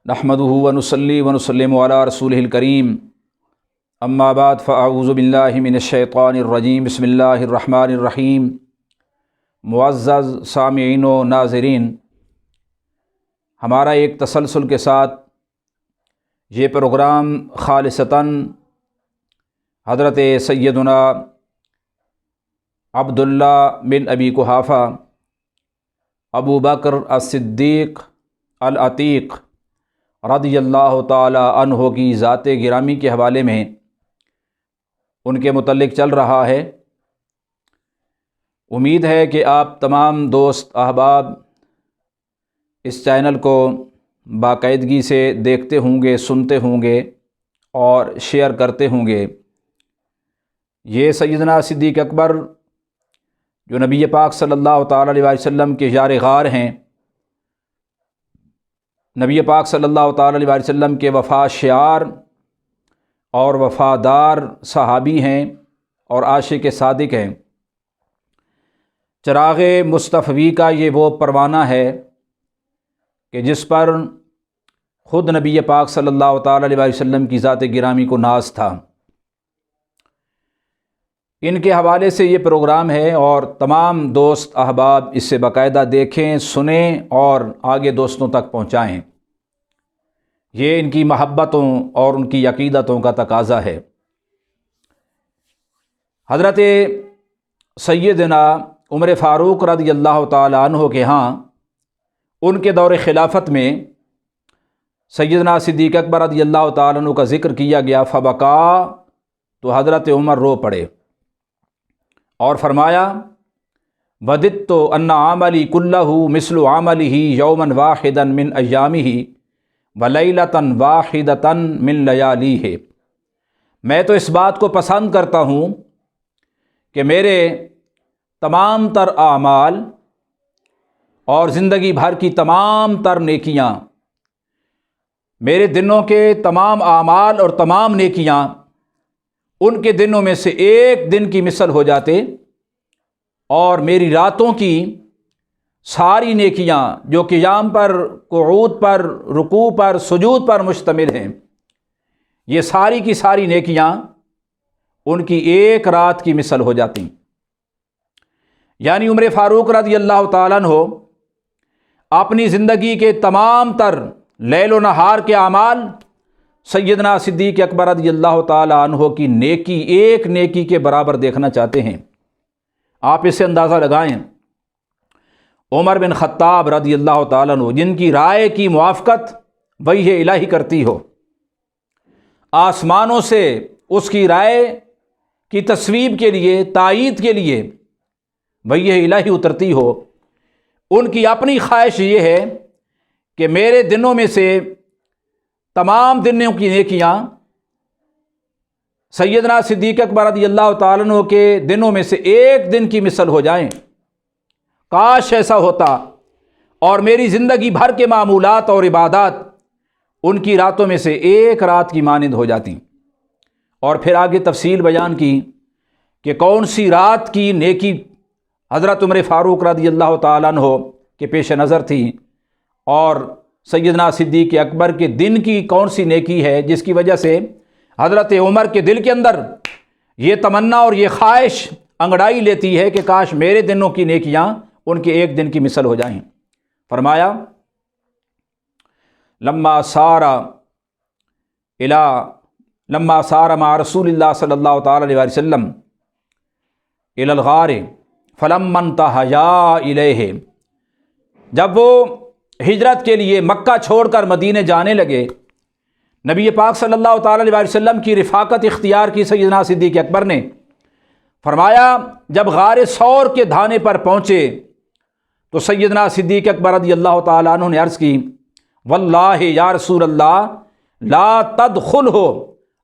نحمدہ ونصلی ونسلم علی رسولہ الکریم اما بعد فاعوذ باللہ من الشیطان الرجیم بسم اللہ الرحمن الرحیم۔ معزز سامعین و ناظرین، ہمارا ایک تسلسل کے ساتھ یہ پروگرام خالصتاً حضرت سیدنا عبداللہ بن ابی قحافہ ابو بکر الصدیق العتیق رضی اللہ تعالی عنہ کی ذات گرامی کے حوالے میں ان کے متعلق چل رہا ہے۔ امید ہے کہ آپ تمام دوست احباب اس چینل کو باقاعدگی سے دیکھتے ہوں گے، سنتے ہوں گے اور شیئر کرتے ہوں گے۔ یہ سیدنا صدیق اکبر جو نبی پاک صلی اللہ تعالی علیہ وسلم کے یار غار ہیں، نبی پاک صلی اللہ تعالی علیہ وسلم کے وفا شعار اور وفادار صحابی ہیں اور عاشق صادق ہیں۔ چراغ مصطفی کا یہ وہ پروانہ ہے کہ جس پر خود نبی پاک صلی اللہ تعالی علیہ وسلم کی ذات گرامی کو ناز تھا۔ ان کے حوالے سے یہ پروگرام ہے اور تمام دوست احباب اس سے باقاعدہ دیکھیں، سنیں اور آگے دوستوں تک پہنچائیں۔ یہ ان کی محبتوں اور ان کی عقیدتوں کا تقاضا ہے۔ حضرت سیدنا عمر فاروق رضی اللہ تعالی عنہ کے ہاں ان کے دور خلافت میں سیدنا صدیق اکبر رضی اللہ تعالی عنہ کا ذکر کیا گیا، فبکا، تو حضرت عمر رو پڑے اور فرمایا، وددت ان عملی کلہ مثل عملہ یوما واحدا من ایامہ ولیلۃ واحدۃ من لیالیہ۔ میں تو اس بات کو پسند کرتا ہوں کہ میرے تمام تر اعمال اور زندگی بھر کی تمام تر نیکیاں، میرے دنوں کے تمام اعمال اور تمام نیکیاں ان کے دنوں میں سے ایک دن کی مثل ہو جاتے، اور میری راتوں کی ساری نیکیاں جو قیام پر، قعود پر، رکوع پر، سجود پر مشتمل ہیں، یہ ساری کی ساری نیکیاں ان کی ایک رات کی مثل ہو جاتی۔ یعنی عمر فاروق رضی اللہ تعالیٰ عنہ اپنی زندگی کے تمام تر لیل و نہار کے اعمال سیدنا صدیق اکبر رضی اللہ تعالی عنہ کی نیکی، ایک نیکی کے برابر دیکھنا چاہتے ہیں۔ آپ اس سے اندازہ لگائیں، عمر بن خطاب رضی اللہ تعالیٰ عنہ جن کی رائے کی موافقت وحی الہی کرتی ہو، آسمانوں سے اس کی رائے کی تصویب کے لیے، تائید کے لیے وحی الہی اترتی ہو، ان کی اپنی خواہش یہ ہے کہ میرے دنوں میں سے تمام دنوں کی نیکیاں سیدنا صدیق اکبر رضی اللہ تعالیٰ عنہ کے دنوں میں سے ایک دن کی مثل ہو جائیں۔ کاش ایسا ہوتا، اور میری زندگی بھر کے معمولات اور عبادات ان کی راتوں میں سے ایک رات کی مانند ہو جاتی۔ اور پھر آگے تفصیل بیان کی کہ کون سی رات کی نیکی حضرت عمر فاروق رضی اللہ تعالیٰ عنہ کے پیش نظر تھی، اور سیدنا صدیق اکبر کے دن کی کون سی نیکی ہے جس کی وجہ سے حضرت عمر کے دل کے اندر یہ تمنا اور یہ خواہش انگڑائی لیتی ہے کہ کاش میرے دنوں کی نیکیاں ان کے ایک دن کی مثل ہو جائیں۔ فرمایا، لما سار مع رسول اللہ صلی اللہ تعالی علیہ وسلم الی الغار فلما انتہیا الیہ، جب وہ ہجرت کے لیے مکہ چھوڑ کر مدینے جانے لگے، نبی پاک صلی اللہ تعالی علیہ وسلم کی رفاقت اختیار کی سیدنا صدیق اکبر نے۔ فرمایا، جب غار ثور کے دھانے پر پہنچے تو سیدنا صدیق اکبر رضی اللہ تعالیٰ عنہ نے عرض کی، واللہ یا رسول اللہ لا تدخلہ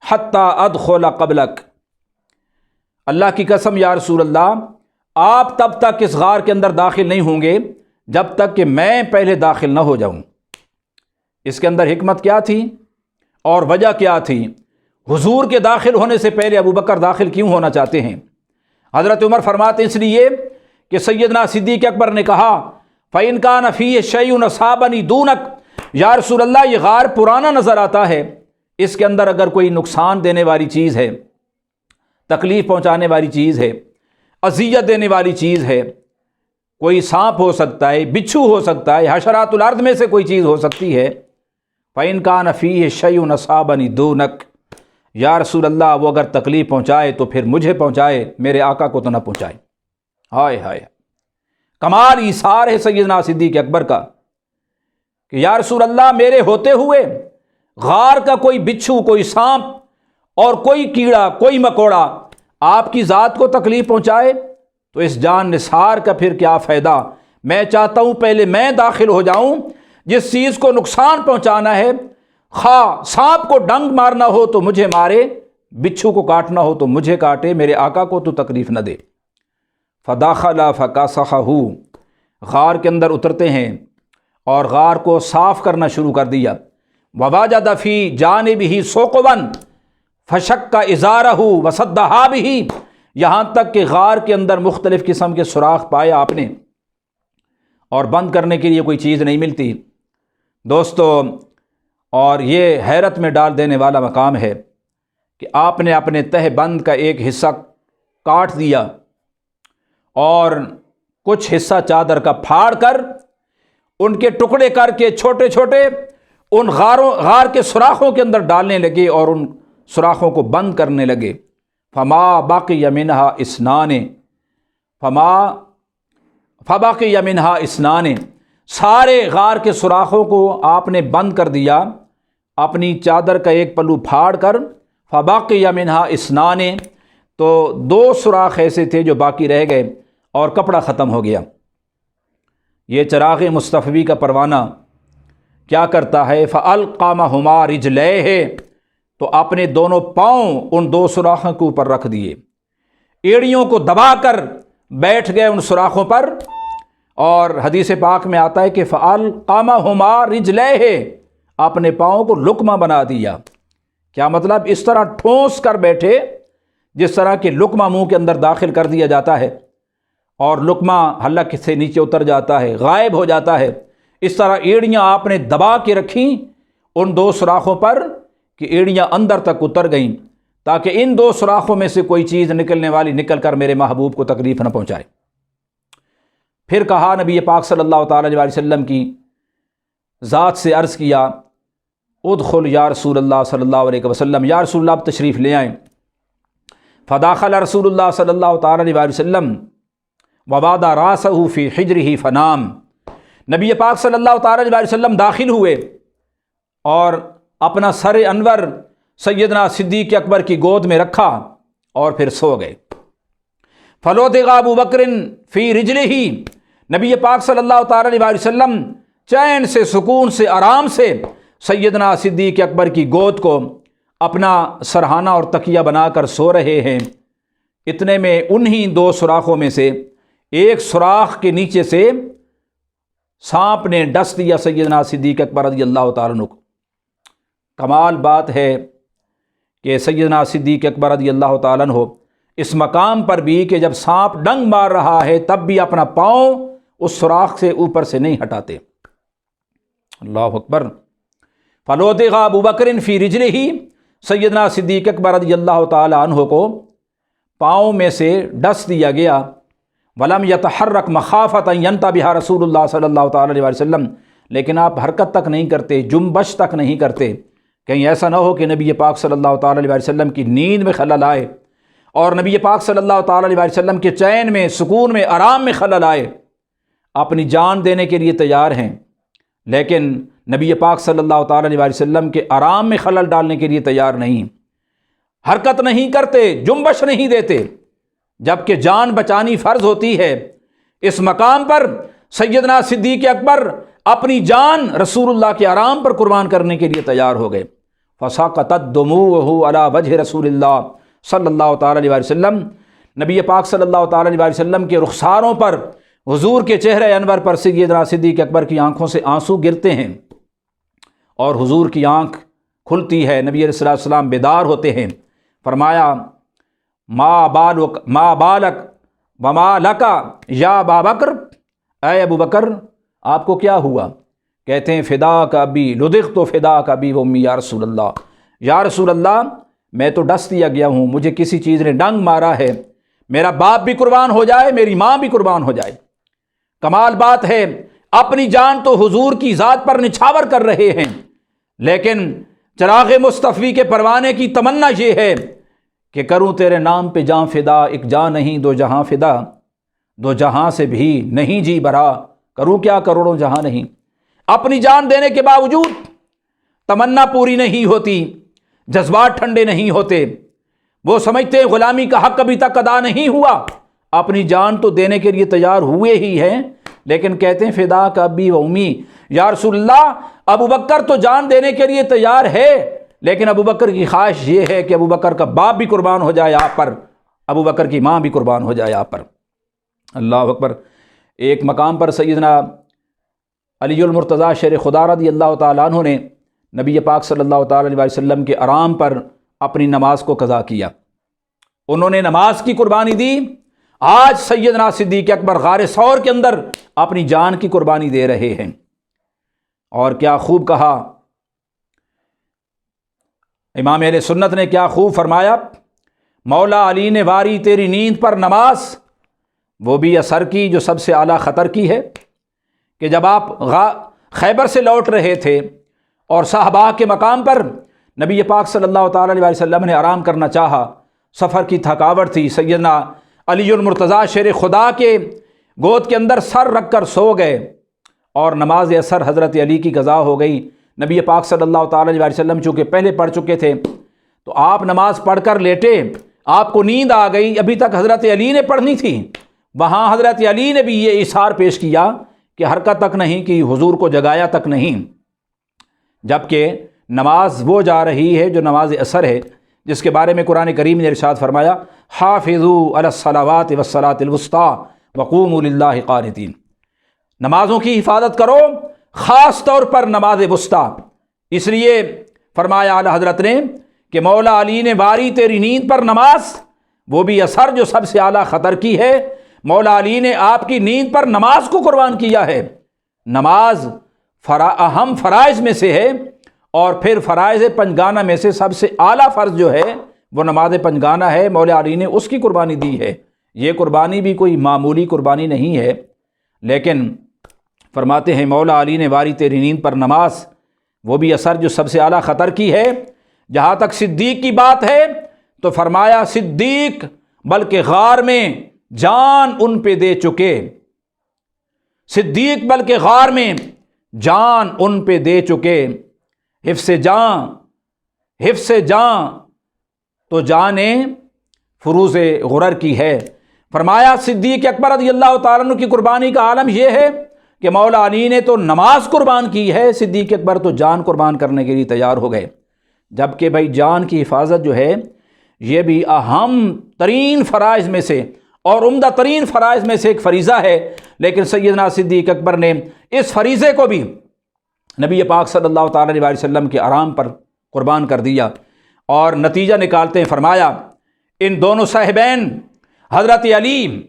حتی ادخل قبلک، اللہ کی قسم یا رسول اللہ، آپ تب تک اس غار کے اندر داخل نہیں ہوں گے جب تک کہ میں پہلے داخل نہ ہو جاؤں۔ اس کے اندر حکمت کیا تھی اور وجہ کیا تھی؟ حضور کے داخل ہونے سے پہلے ابو بکر داخل کیوں ہونا چاہتے ہیں؟ حضرت عمر فرماتے ہیں اس لیے کہ سیدنا صدیق اکبر نے کہا، فَإِنْ كَانَ فِيهِ شَيْءٌ أَصَابَنِي دُونَكَ یا رسول اللہ یہ غار پرانا نظر آتا ہے، اس کے اندر اگر کوئی نقصان دینے والی چیز ہے، تکلیف پہنچانے والی چیز ہے، اذیت دینے والی چیز ہے، کوئی سانپ ہو سکتا ہے، بچھو ہو سکتا ہے، حشرات الارض میں سے کوئی چیز ہو سکتی ہے، فَإِنْ كَانَ فِيهِ شَيْءٌ أَصَابَنِي دُونَكَ، یا رسول اللہ وہ اگر تکلیف پہنچائے تو پھر مجھے پہنچائے، میرے آقا کو تو نہ پہنچائے۔ ہائے ہائے، کمال ایثار ہے سیدنا صدیق اکبر کا کہ یا رسول اللہ میرے ہوتے ہوئے غار کا کوئی بچھو، کوئی سانپ اور کوئی کیڑا، کوئی مکوڑا آپ کی ذات کو تکلیف پہنچائے تو اس جان نثار کا پھر کیا فائدہ؟ میں چاہتا ہوں پہلے میں داخل ہو جاؤں، جس چیز کو نقصان پہنچانا ہے، خواہ سانپ کو ڈنگ مارنا ہو تو مجھے مارے، بچھو کو کاٹنا ہو تو مجھے کاٹے، میرے آقا کو تو تکلیف نہ دے۔ فداخل فکاسخہ، غار کے اندر اترتے ہیں اور غار کو صاف کرنا شروع کر دیا۔ ووجد فی جانبہ ثقبا فشق ازارہ وسدھا بہ، یہاں تک کہ غار کے اندر مختلف قسم کے سوراخ پائے آپ نے اور بند کرنے کے لیے کوئی چیز نہیں ملتی۔ دوستو، اور یہ حیرت میں ڈال دینے والا مقام ہے کہ آپ نے اپنے تہ بند کا ایک حصہ کاٹ دیا اور کچھ حصہ چادر کا پھاڑ کر ان کے ٹکڑے کر کے چھوٹے چھوٹے ان غار کے سوراخوں کے اندر ڈالنے لگے اور ان سوراخوں کو بند کرنے لگے۔ فما باقی منہا اسنان، فباقی منہا اسنان، سارے غار کے سوراخوں کو آپ نے بند کر دیا، اپنی چادر کا ایک پلو پھاڑ کر۔ فباقی منہا اسنان، تو 2 سوراخ ایسے تھے جو باقی رہ گئے اور کپڑا ختم ہو گیا۔ یہ چراغ مصطفی کا پروانہ کیا کرتا ہے؟ فَأَلْقَمَهُمَا رِجْلَيْهِ، تو اپنے دونوں پاؤں ان 2 سوراخوں کے اوپر رکھ دیے، ایڑیوں کو دبا کر بیٹھ گئے ان سوراخوں پر، اور حدیث پاک میں آتا ہے کہ فَأَلْقَمَهُمَا رِجْلَيْهِ، اپنے پاؤں کو لقمہ بنا دیا۔ کیا مطلب؟ اس طرح ٹھونس کر بیٹھے جس طرح کہ لقمہ منہ کے اندر داخل کر دیا جاتا ہے اور لقمہ حلق سے نیچے اتر جاتا ہے، غائب ہو جاتا ہے، اس طرح ایڑیاں آپ نے دبا کے رکھیں ان 2 سوراخوں پر کہ ایڑیاں اندر تک اتر گئیں، تاکہ ان 2 سوراخوں میں سے کوئی چیز نکلنے والی نکل کر میرے محبوب کو تکلیف نہ پہنچائے۔ پھر کہا نبی پاک صلی اللہ تعالی علیہ وسلم کی ذات سے عرض کیا، ادخل یا رسول اللہ صلی اللہ علیہ وسلم، یا رسول اللہ آپ تشریف لے آئیں۔ فداخل رسول اللہ صلی اللہ تعالی علیہ وسلم ووضع راسہ فی حجرہ فنام، نبی پاک صلی اللہ تعالی علیہ وسلم داخل ہوئے اور اپنا سر انور سیدنا صدیق اکبر کی گود میں رکھا اور پھر سو گئے۔ فلوطغ ابو بکر فی رجلہ، نبی پاک صلی اللہ تعالی علیہ وسلم چین سے، سکون سے، آرام سے سیدنا صدیق اکبر کی گود کو اپنا سرہانہ اور تکیہ بنا کر سو رہے ہیں۔ اتنے میں انہی 2 سوراخوں میں سے ایک سوراخ کے نیچے سے سانپ نے ڈس دیا سیدنا صدیق اکبر رضی اللہ تعالیٰ عنہ کو۔ کمال بات ہے کہ سیدنا صدیق اکبر رضی اللہ تعالیٰ عنہ اس مقام پر بھی کہ جب سانپ ڈنگ مار رہا ہے تب بھی اپنا پاؤں اس سوراخ سے اوپر سے نہیں ہٹاتے۔ اللہ اکبر۔ فلوطغ ابو بکر فی رجلہ، سیدنا صدیق اکبر رضی اللہ تعالیٰ عنہ کو پاؤں میں سے ڈس دیا گیا۔ ولم یتحرک مخافۃ ان ینتبہ رسول اللہ صلی اللہ تعالیٰ علیہ وسلم، لیکن آپ حرکت تک نہیں کرتے، جنبش تک نہیں کرتے، کہیں ایسا نہ ہو کہ نبی پاک صلی اللہ تعالیٰ علیہ وسلم کی نیند میں خلل آئے اور نبی پاک صلی اللہ تعالیٰ علیہ وسلم کے چین میں، سکون میں، آرام میں خلل آئے۔ اپنی جان دینے کے لیے تیار ہیں لیکن نبی پاک صلی اللہ تعالیٰ علیہ وسلم کے آرام میں خلل ڈالنے کے لیے تیار نہیں، حرکت نہیں کرتے، جنبش نہیں دیتے، جبکہ جان بچانی فرض ہوتی ہے۔ اس مقام پر سیدنا صدیق اکبر اپنی جان رسول اللہ کے آرام پر قربان کرنے کے لیے تیار ہو گئے۔ فسقطت دموعہ علی وجہ رسول اللہ صلی اللہ تعالیٰ علیہ وسلم، نبی پاک صلی اللہ تعالیٰ علیہ وسلم کے رخساروں پر، حضور کے چہرے انور پر سیدنا صدیق اکبر کی آنکھوں سے آنسو گرتے ہیں اور حضور کی آنکھ کھلتی ہے، نبی علیہ السلام بیدار ہوتے ہیں۔ فرمایا ما بالک وما لک یا ابا بکر، اے ابو بکر آپ کو کیا ہوا کہتے ہیں فدا کا ابی لدغ تو فدا کا ابی و امی یا رسول اللہ، یا رسول اللہ میں تو ڈس دیا گیا ہوں، مجھے کسی چیز نے ڈنگ مارا ہے، میرا باپ بھی قربان ہو جائے، میری ماں بھی قربان ہو جائے۔ کمال بات ہے، اپنی جان تو حضور کی ذات پر نچھاور کر رہے ہیں، لیکن چراغ مصطفی کے پروانے کی تمنا یہ ہے کہ کروں تیرے نام پہ جاں فدا، ایک جاں نہیں دو جہاں فدا، دو جہاں سے بھی نہیں جی برا، کروں کیا کروڑوں جہاں نہیں۔ اپنی جان دینے کے باوجود تمنا پوری نہیں ہوتی، جذبات ٹھنڈے نہیں ہوتے، وہ سمجھتے ہیں غلامی کا حق ابھی تک ادا نہیں ہوا، اپنی جان تو دینے کے لیے تیار ہوئے ہی ہیں، لیکن کہتے ہیں فدا کا ابی و امی، یا رسول اللہ ابو بکر تو جان دینے کے لیے تیار ہے، لیکن ابو بکر کی خواہش یہ ہے کہ ابو بکر کا باپ بھی قربان ہو جائے آپ پر، ابو بکر کی ماں بھی قربان ہو جائے آپ پر۔ اللہ اکبر۔ ایک مقام پر سیدنا علی المرتضیٰ شیر خدا رضی اللہ تعالیٰ عنہ نے نبی پاک صلی اللہ تعالیٰ علیہ وسلم کے آرام پر اپنی نماز کو قضا کیا، انہوں نے نماز کی قربانی دی۔ آج سیدنا صدیق اکبر غار ثور کے اندر اپنی جان کی قربانی دے رہے ہیں۔ اور کیا خوب کہا امام اہل سنت نے، کیا خوب فرمایا، مولا علی نے واری تیری نیند پر نماز، وہ بھی اثر کی جو سب سے اعلیٰ خطر کی ہے، کہ جب آپ خیبر سے لوٹ رہے تھے اور صحابہ کے مقام پر نبی پاک صلی اللہ تعالیٰ علیہ وسلم نے آرام کرنا چاہا، سفر کی تھکاوٹ تھی، سیدنا علی المرتضیٰ شیر خدا کے گود کے اندر سر رکھ کر سو گئے، اور نماز اثر حضرت علی کی قضا ہو گئی۔ نبی پاک صلی اللہ تعالیٰ علیہ وسلم چونکہ پہلے پڑھ چکے تھے، تو آپ نماز پڑھ کر لیٹے، آپ کو نیند آ گئی، ابھی تک حضرت علی نے پڑھنی تھی، وہاں حضرت علی نے بھی یہ اظہار پیش کیا کہ حرکت تک نہیں کی، حضور کو جگایا تک نہیں، جبکہ نماز وہ جا رہی ہے جو نماز اثر ہے، جس کے بارے میں قرآن کریم نے ارشاد فرمایا، حافظوا علی الصلوات والصلاۃ الوسطیٰ وقوموا للہ قانتین، نمازوں کی حفاظت کرو، خاص طور پر نماز وسطیٰ۔ اس لیے فرمایا اعلیٰ حضرت نے کہ مولا علی نے واری تیری نیند پر نماز، وہ بھی اثر جو سب سے اعلیٰ خطر کی ہے، مولا علی نے آپ کی نیند پر نماز کو قربان کیا ہے۔ نماز اہم فرائض میں سے ہے، اور پھر فرائض پنجگانہ میں سے سب سے اعلیٰ فرض جو ہے وہ نماز پنجگانہ ہے، مولا علی نے اس کی قربانی دی ہے۔ یہ قربانی بھی کوئی معمولی قربانی نہیں ہے، لیکن فرماتے ہیں مولا علی نے واری تیری نیند پر نماز، وہ بھی اثر جو سب سے اعلیٰ خطر کی ہے۔ جہاں تک صدیق کی بات ہے تو فرمایا صدیق بلکہ غار میں جان ان پہ دے چکے، صدیق بلکہ غار میں جان ان پہ دے چکے، حفظ جان تو جانیں فروز غرر کی ہے۔ فرمایا صدیق اکبر رضی اللہ تعالیٰ عنہ کی قربانی کا عالم یہ ہے کہ مولا علی نے تو نماز قربان کی ہے، صدیق اکبر تو جان قربان کرنے کے لیے تیار ہو گئے، جبکہ بھائی جان کی حفاظت جو ہے یہ بھی اہم ترین فرائض میں سے اور عمدہ ترین فرائض میں سے ایک فریضہ ہے، لیکن سیدنا صدیق اکبر نے اس فریضے کو بھی نبی پاک صلی اللہ تعالیٰ علیہ وسلم کے آرام پر قربان کر دیا۔ اور نتیجہ نکالتے ہیں، فرمایا ان دونوں صاحبین حضرت علی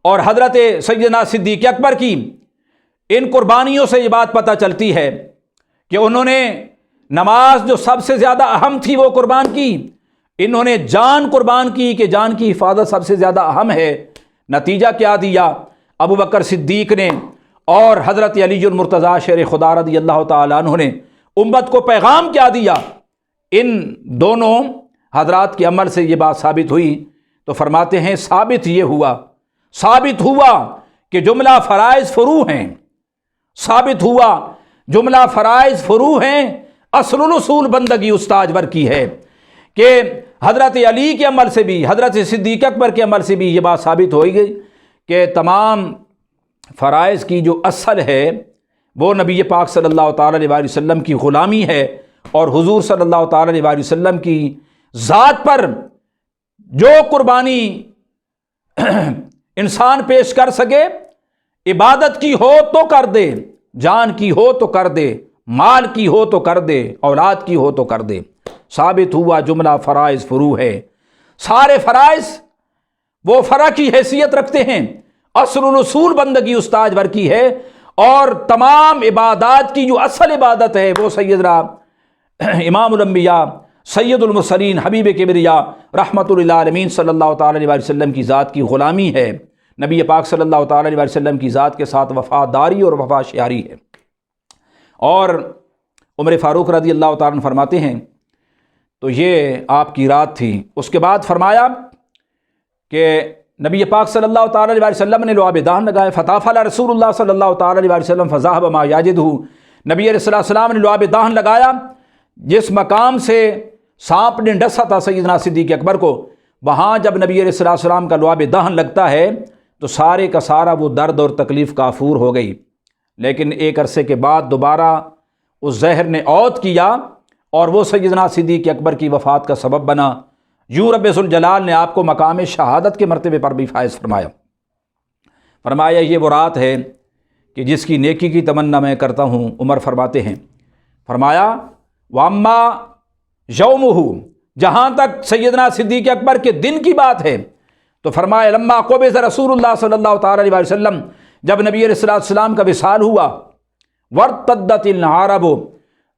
اور حضرت سیدنا صدیق اکبر کی ان قربانیوں سے یہ بات پتہ چلتی ہے کہ انہوں نے نماز جو سب سے زیادہ اہم تھی وہ قربان کی، انہوں نے جان قربان کی کہ جان کی حفاظت سب سے زیادہ اہم ہے۔ نتیجہ کیا دیا؟ ابو بکر صدیق نے اور حضرت علی المرتضیٰ شیر خدا رضی اللہ تعالیٰ عنہ نے امت کو پیغام کیا دیا؟ ان دونوں حضرات کے عمل سے یہ بات ثابت ہوئی، تو فرماتے ہیں ثابت ہوا کہ جملہ فرائض فرو ہیں، ثابت ہوا جملہ فرائض فرو ہیں، اصل الاصول بندگی استاجور کی ہے، کہ حضرت علی کے عمل سے بھی، حضرت صدیق اکبر کے عمل سے بھی یہ بات ثابت ہوئی گئی کہ تمام فرائض کی جو اصل ہے وہ نبی پاک صلی اللہ تعالیٰ علیہ وسلم کی غلامی ہے، اور حضور صلی اللہ تعالیٰ علیہ وسلم کی ذات پر جو قربانی انسان پیش کر سکے، عبادت کی ہو تو کر دے، جان کی ہو تو کر دے، مال کی ہو تو کر دے، اولاد کی ہو تو کر دے۔ ثابت ہوا جملہ فرائض فرو ہے، سارے فرائض وہ فرع کی حیثیت رکھتے ہیں، اصل الاصول بندگی استاجور کی ہے، اور تمام عبادات کی جو اصل عبادت ہے وہ سیدنا امام الانبیاء سید المرسلین حبیب کبریا رحمۃ للعالمین صلی اللہ تعالیٰ علیہ وسلم کی ذات کی غلامی ہے، نبی پاک صلی اللہ تعالیٰ علیہ وسلم کی ذات کے ساتھ وفاداری اور وفاشیاری ہے۔ اور عمر فاروق رضی اللہ تعالیٰ عنہ فرماتے ہیں تو یہ آپ کی رات تھی۔ اس کے بعد فرمایا کہ نبی پاک صلی اللہ تعالیٰ علیہ وسلم نے لعاب دہن لگائے، فتافل رسول اللہ صلی اللہ تعالیٰ علیہ وسلم فذهب ما یجدہ، نبی علیہ السلام نے لعاب دہن لگایا، جس مقام سے سانپ نے ڈسا تھا سیدنا صدیق اکبر کو، وہاں جب نبی علیہ السلام کا لعاب دہن لگتا ہے تو سارے کا سارا وہ درد اور تکلیف کافور ہو گئی، لیکن ایک عرصے کے بعد دوبارہ اس زہر نے عود کیا اور وہ سیدنا صدیق اکبر کی وفات کا سبب بنا۔ یوں رب ذوالجلال نے آپ کو مقام شہادت کے مرتبے پر بھی فائز فرمایا۔ فرمایا یہ وہ رات ہے کہ جس کی نیکی کی تمنا میں کرتا ہوں۔ عمر فرماتے ہیں، فرمایا واما یومہ، جہاں تک سیدنا صدیق اکبر کے دن کی بات ہے تو فرمایا لما قبض رسول اللہ صلی اللہ تعالیٰ علیہ وسلم، جب نبی علیہ السلام کا وصال ہوا، وارتدت العرب،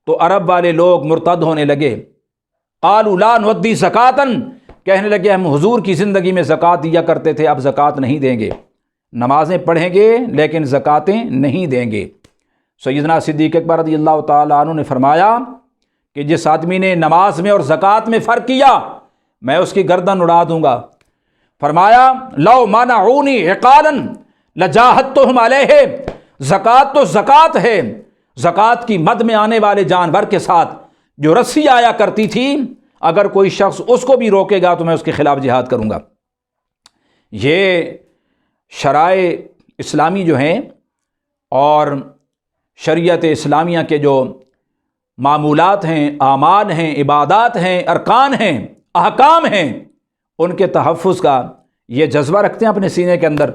تو عرب والے لوگ مرتد ہونے لگے، قالوا لا نودی زکاتن، کہنے لگے ہم حضور کی زندگی میں زکوٰۃ دیا کرتے تھے، اب زکوٰۃ نہیں دیں گے، نمازیں پڑھیں گے لیکن زکاتیں نہیں دیں گے۔ سیدنا صدیق اکبر رضی اللہ تعالیٰ عنہ نے فرمایا کہ جس آدمی نے نماز میں اور زکوٰۃ میں فرق کیا میں اس کی گردن اڑا دوں گا۔ فرمایا لو منعونی عقالا لجاہدتہم علیہ، زکوٰۃ تو زکوٰۃ ہے، زکوٰۃ کی مد میں آنے والے جانور کے ساتھ جو رسی آیا کرتی تھی، اگر کوئی شخص اس کو بھی روکے گا تو میں اس کے خلاف جہاد کروں گا۔ یہ شرائع اسلامی جو ہیں اور شریعت اسلامیہ کے جو معمولات ہیں، اعمال ہیں، عبادات ہیں، ارکان ہیں، احکام ہیں، ان کے تحفظ کا یہ جذبہ رکھتے ہیں اپنے سینے کے اندر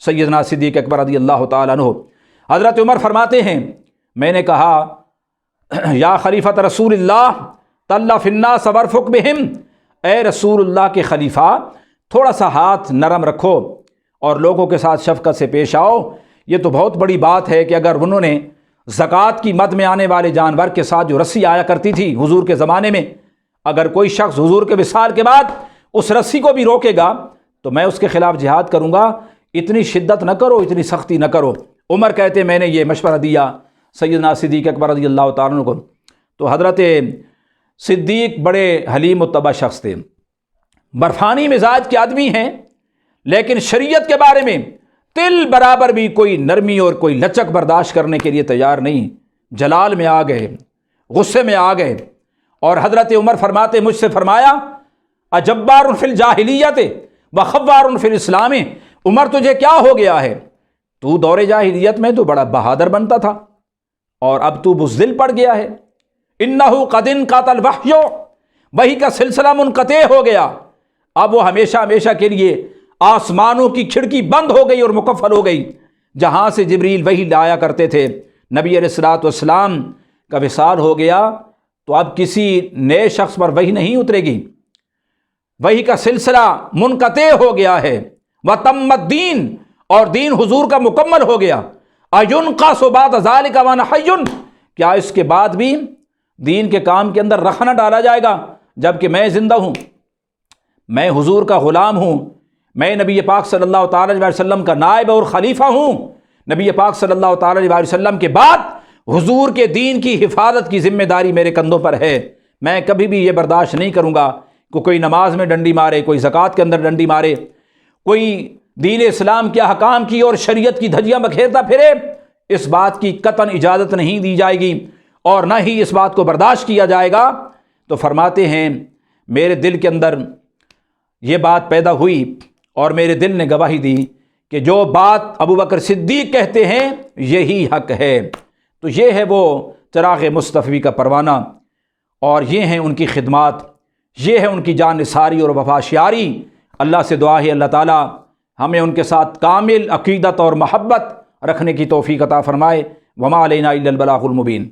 سیدنا صدیق اکبر رضی اللہ تعالیٰ عنہ۔ حضرت عمر فرماتے ہیں میں نے کہا یا خلیفۃ رسول اللہ طلع فی الناس وارفق بہم، اے رسول اللہ کے خلیفہ تھوڑا سا ہاتھ نرم رکھو اور لوگوں کے ساتھ شفقت سے پیش آؤ۔ یہ تو بہت بڑی بات ہے کہ اگر انہوں نے زکوٰۃ کی مد میں آنے والے جانور کے ساتھ جو رسی آیا کرتی تھی حضور کے زمانے میں، اگر کوئی شخص حضور کے وصال کے بعد اس رسی کو بھی روکے گا تو میں اس کے خلاف جہاد کروں گا، اتنی شدت نہ کرو، اتنی سختی نہ کرو۔ عمر کہتے میں نے یہ مشورہ دیا سیدنا صدیق اکبر رضی اللہ تعالیٰ عنہ کو، تو حضرت صدیق بڑے حلیم متبع شخص تھے، برفانی مزاج کے آدمی ہیں، لیکن شریعت کے بارے میں تل برابر بھی کوئی نرمی اور کوئی لچک برداشت کرنے کے لیے تیار نہیں، جلال میں آ گئے، غصے میں آ گئے۔ اور حضرت عمر فرماتے مجھ سے فرمایا اجبار فی الجاہلیت وخوار فی الاسلام، عمر تجھے کیا ہو گیا ہے؟ تو دور جاہلیت میں تو بڑا بہادر بنتا تھا اور اب تو بزدل پڑ گیا ہے۔ انہ قد انقطع الوحی، وحی کا سلسلہ منقطع ہو گیا، اب وہ ہمیشہ ہمیشہ کے لیے آسمانوں کی کھڑکی بند ہو گئی اور مقفل ہو گئی، جہاں سے جبریل وحی لایا کرتے تھے۔ نبی علیہ الصلوۃ والسلام کا وصال ہو گیا تو اب کسی نئے شخص پر وحی نہیں اترے گی، وحی کا سلسلہ منقطع ہو گیا ہے۔ وتم الدین، اور دین حضور کا مکمل ہو گیا۔ اینقص بعد ذلک وانا حی، کیا اس کے بعد بھی دین کے کام کے اندر رخ نہ ڈالا جائے گا جبکہ میں زندہ ہوں، میں حضور کا غلام ہوں، میں نبی پاک صلی اللہ تعالیٰ علیہ وسلم کا نائب اور خلیفہ ہوں، نبی پاک صلی اللہ تعالیٰ علیہ وسلم کے بعد حضور کے دین کی حفاظت کی ذمہ داری میرے کندھوں پر ہے۔ میں کبھی بھی یہ برداشت نہیں کروں گا کہ کوئی نماز میں ڈنڈی مارے، کوئی زکوٰۃ کے اندر ڈنڈی مارے، کوئی دین اسلام کے احکام کی اور شریعت کی دھجیاں بکھیرتا پھرے۔ اس بات کی قطعاً اجازت نہیں دی جائے گی اور نہ ہی اس بات کو برداشت کیا جائے گا۔ تو فرماتے ہیں میرے دل کے اندر یہ بات پیدا ہوئی اور میرے دل نے گواہی دی کہ جو بات ابو بکر صدیق کہتے ہیں یہی حق ہے۔ تو یہ ہے وہ چراغ مصطفی کا پروانہ، اور یہ ہیں ان کی خدمات، یہ ہے ان کی جان نثاری اور وفاشیاری۔ اللہ سے دعا ہے اللہ تعالیٰ ہمیں ان کے ساتھ کامل عقیدت اور محبت رکھنے کی توفیق عطا فرمائے۔ وما علینا الا البلاغ المبین۔